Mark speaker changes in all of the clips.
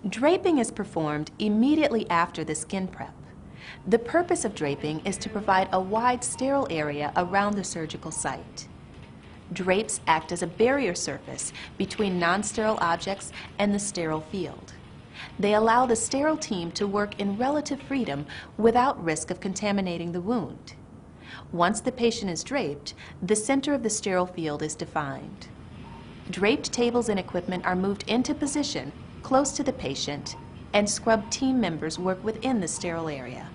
Speaker 1: Draping is performed immediately after the skin prep. The purpose of draping is to provide a wide sterile area around the surgical site. Drapes act as a barrier surface between non-sterile objects and the sterile field. They allow the sterile team to work in relative freedom without risk of contaminating the wound. Once the patient is draped, the center of the sterile field is defined. Draped tables and equipment are moved into position close to the patient, and scrub team members work within the sterile area.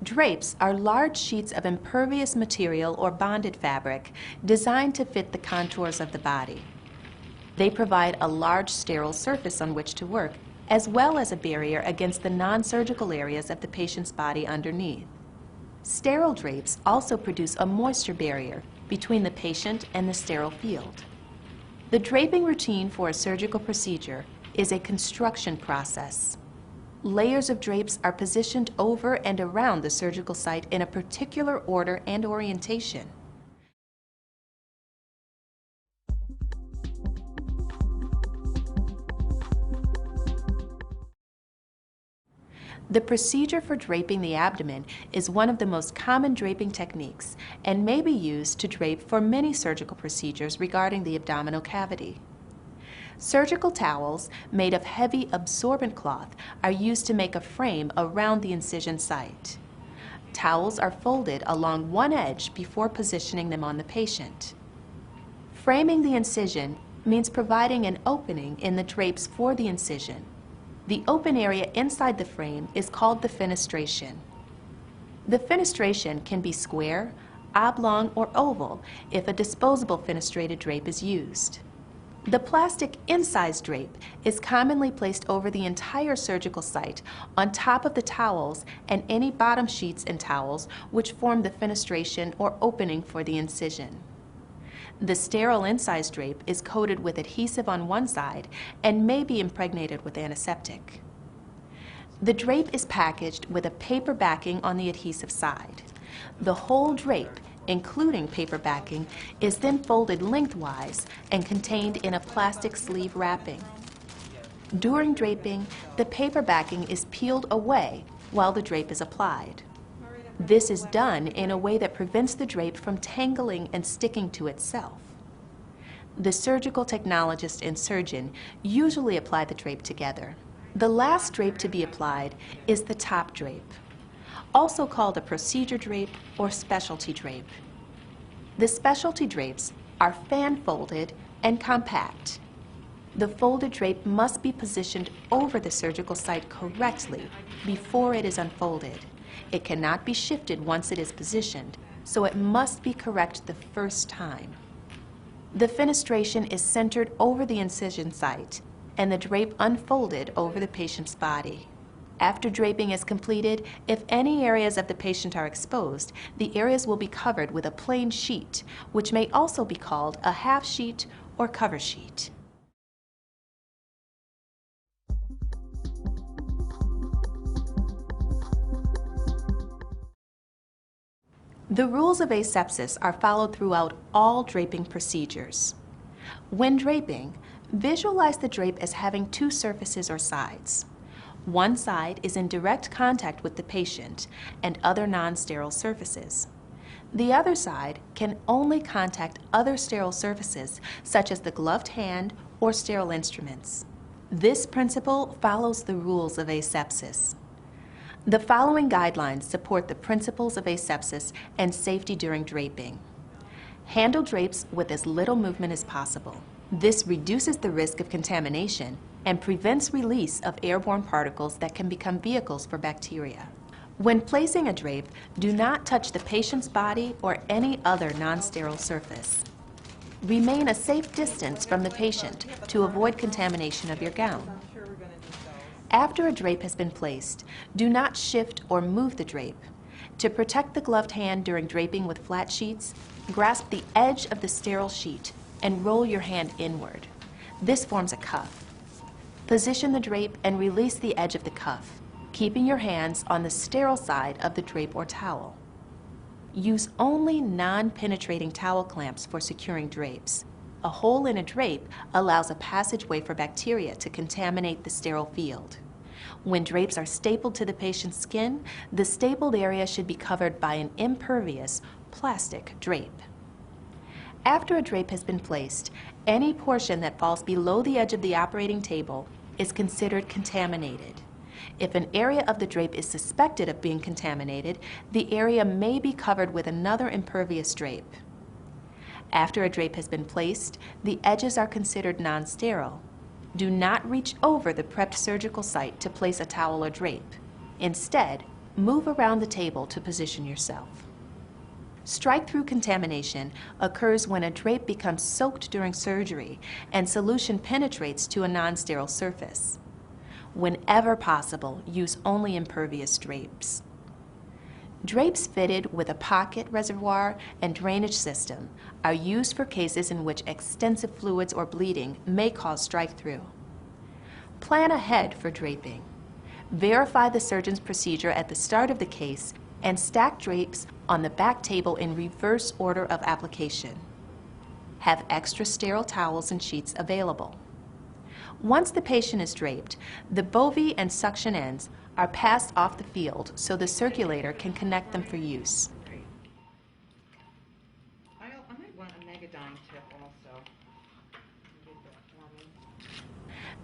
Speaker 1: Drapes are large sheets of impervious material or bonded fabric designed to fit the contours of the body. They provide a large sterile surface on which to work, as well as a barrier against the non-surgical areas of the patient's body underneath. Sterile drapes also produce a moisture barrier between the patient and the sterile field. The draping routine for a surgical procedure is a construction process. Layers of drapes are positioned over and around the surgical site in a particular order and orientation. The procedure for draping the abdomen is one of the most common draping techniques and may be used to drape for many surgical procedures regarding the abdominal cavity. Surgical towels made of heavy absorbent cloth are used to make a frame around the incision site. Towels are folded along one edge before positioning them on the patient. Framing the incision means providing an opening in the drapes for the incision. The open area inside the frame is called the fenestration. The fenestration can be square, oblong, or oval if a disposable fenestrated drape is used. The plastic incise drape is commonly placed over the entire surgical site on top of the towels and any bottom sheets and towels which form the fenestration or opening for the incision. The sterile incise drape is coated with adhesive on one side and may be impregnated with antiseptic. The drape is packaged with a paper backing on the adhesive side. The whole drape, including paper backing, is then folded lengthwise and contained in a plastic sleeve wrapping. During draping, the paper backing is peeled away while the drape is applied. This is done in a way that prevents the drape from tangling and sticking to itself. The surgical technologist and surgeon usually apply the drape together. The last drape to be applied is the top drape, also called a procedure drape or specialty drape. The specialty drapes are fan-folded and compact. The folded drape must be positioned over the surgical site correctly before it is unfolded. It cannot be shifted once it is positioned, so it must be correct the first time. The fenestration is centered over the incision site and the drape unfolded over the patient's body. After draping is completed, if any areas of the patient are exposed, the areas will be covered with a plain sheet, which may also be called a half sheet or cover sheet. The rules of asepsis are followed throughout all draping procedures. When draping, visualize the drape as having two surfaces or sides. One side is in direct contact with the patient and other non-sterile surfaces. The other side can only contact other sterile surfaces, such as the gloved hand or sterile instruments. This principle follows the rules of asepsis. The following guidelines support the principles of asepsis and safety during draping. Handle drapes with as little movement as possible. This reduces the risk of contamination and prevents release of airborne particles that can become vehicles for bacteria. When placing a drape, do not touch the patient's body or any other non-sterile surface. Remain a safe distance from the patient to avoid contamination of your gown. After a drape has been placed, do not shift or move the drape. To protect the gloved hand during draping with flat sheets, grasp the edge of the sterile sheet and roll your hand inward. This forms a cuff. Position the drape and release the edge of the cuff. keeping your hands on the sterile side of the drape or towel. Use only non-penetrating towel clamps for securing drapes. A hole in a drape allows a passageway for bacteria to contaminate the sterile field. When drapes are stapled to the patient's skin, the stapled area should be covered by an impervious plastic drape. After a drape has been placed, any portion that falls below the edge of the operating table is considered contaminated. If an area of the drape is suspected of being contaminated, the area may be covered with another impervious drape. After a drape has been placed, the edges are considered non-sterile. Do not reach over the prepped surgical site to place a towel or drape. Instead, move around the table to position yourself. Strike-through contamination occurs when a drape becomes soaked during surgery and solution penetrates to a non-sterile surface. Whenever possible, use only impervious drapes. Drapes fitted with a pocket reservoir and drainage system are used for cases in which extensive fluids or bleeding may cause strike-through. Plan ahead for draping. Verify the surgeon's procedure at the start of the case and stack drapes on the back table in reverse order of application. Have extra sterile towels and sheets available. Once the patient is draped, the bovie and suction ends are passed off the field so the circulator can connect them for use.
Speaker 2: I might want a Megadyne tip also. Get that for me.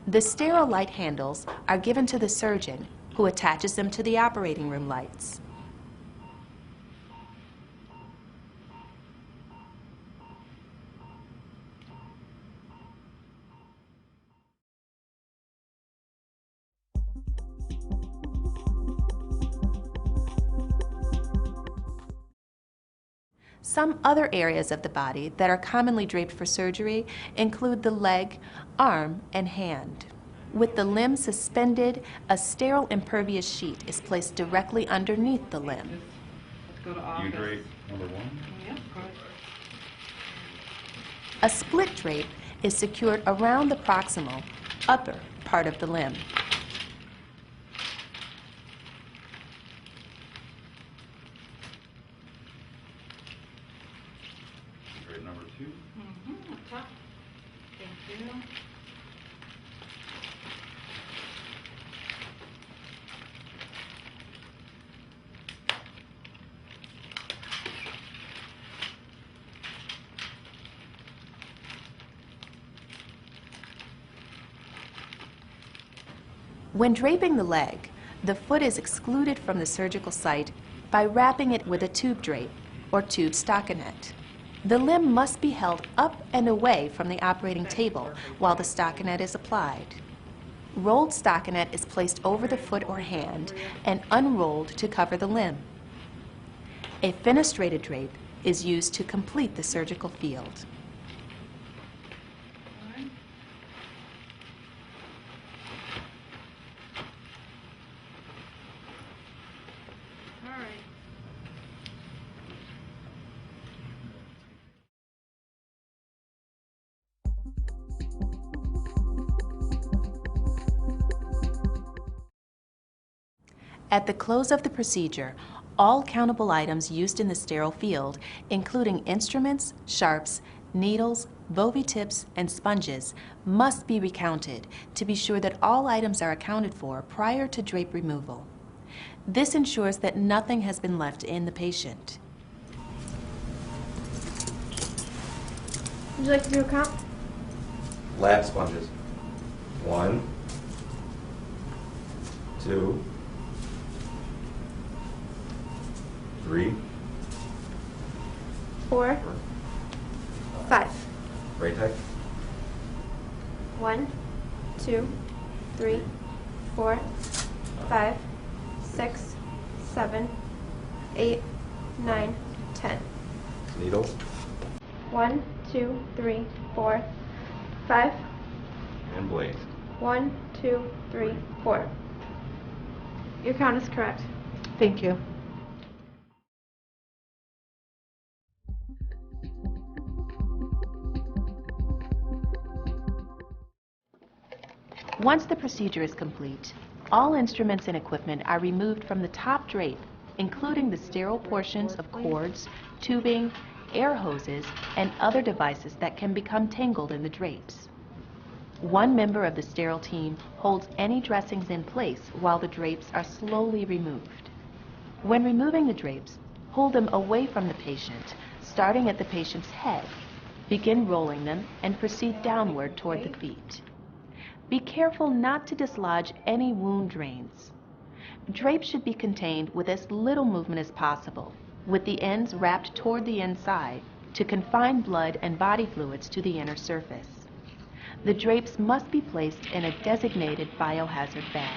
Speaker 1: The sterile light handles are given to the surgeon, who attaches them to the operating room lights. Some other areas of the body that are commonly draped for surgery include the leg, arm, and hand. With the limb suspended, a sterile impervious sheet is placed directly underneath the limb.
Speaker 2: Let's go to office.
Speaker 3: You drape number one?
Speaker 2: Yeah, go ahead.
Speaker 1: A split drape is secured around the proximal, upper part of the limb.
Speaker 3: Drape number two?
Speaker 2: Up top. Thank you.
Speaker 1: When draping the leg, the foot is excluded from the surgical site by wrapping it with a tube drape or tube stockinette. The limb must be held up and away from the operating table while the stockinette is applied. Rolled stockinette is placed over the foot or hand and unrolled to cover the limb. A fenestrated drape is used to complete the surgical field. At the close of the procedure, all countable items used in the sterile field, including instruments, sharps, needles, bovie tips, and sponges, must be recounted to be sure that all items are accounted for prior to drape removal. This ensures that nothing has been left in the patient.
Speaker 4: Would you like to do a count?
Speaker 5: Lab sponges. 1, 2, 3,
Speaker 4: 4, 5.
Speaker 5: right type.
Speaker 4: 1, 2, 3, 4, 5, 6, 7, 8, 9, 10.
Speaker 5: Needles.
Speaker 4: 1, 2, 3, 4, 5.
Speaker 5: And blades.
Speaker 4: 1, 2, 3, 4. Your count is correct.
Speaker 1: Thank you. Once the procedure is complete, All instruments and equipment are removed from the top drape, including the sterile portions of cords, tubing, air hoses, and other devices that can become tangled in the drapes. One member of the sterile team holds any dressings in place while the drapes are slowly removed. When removing the drapes, hold them away from the patient, starting at the patient's head. Begin rolling them and proceed downward toward the feet. Be careful not to dislodge any wound drains. Drapes should be contained with as little movement as possible, with the ends wrapped toward the inside to confine blood and body fluids to the inner surface. The drapes must be placed in a designated biohazard bag.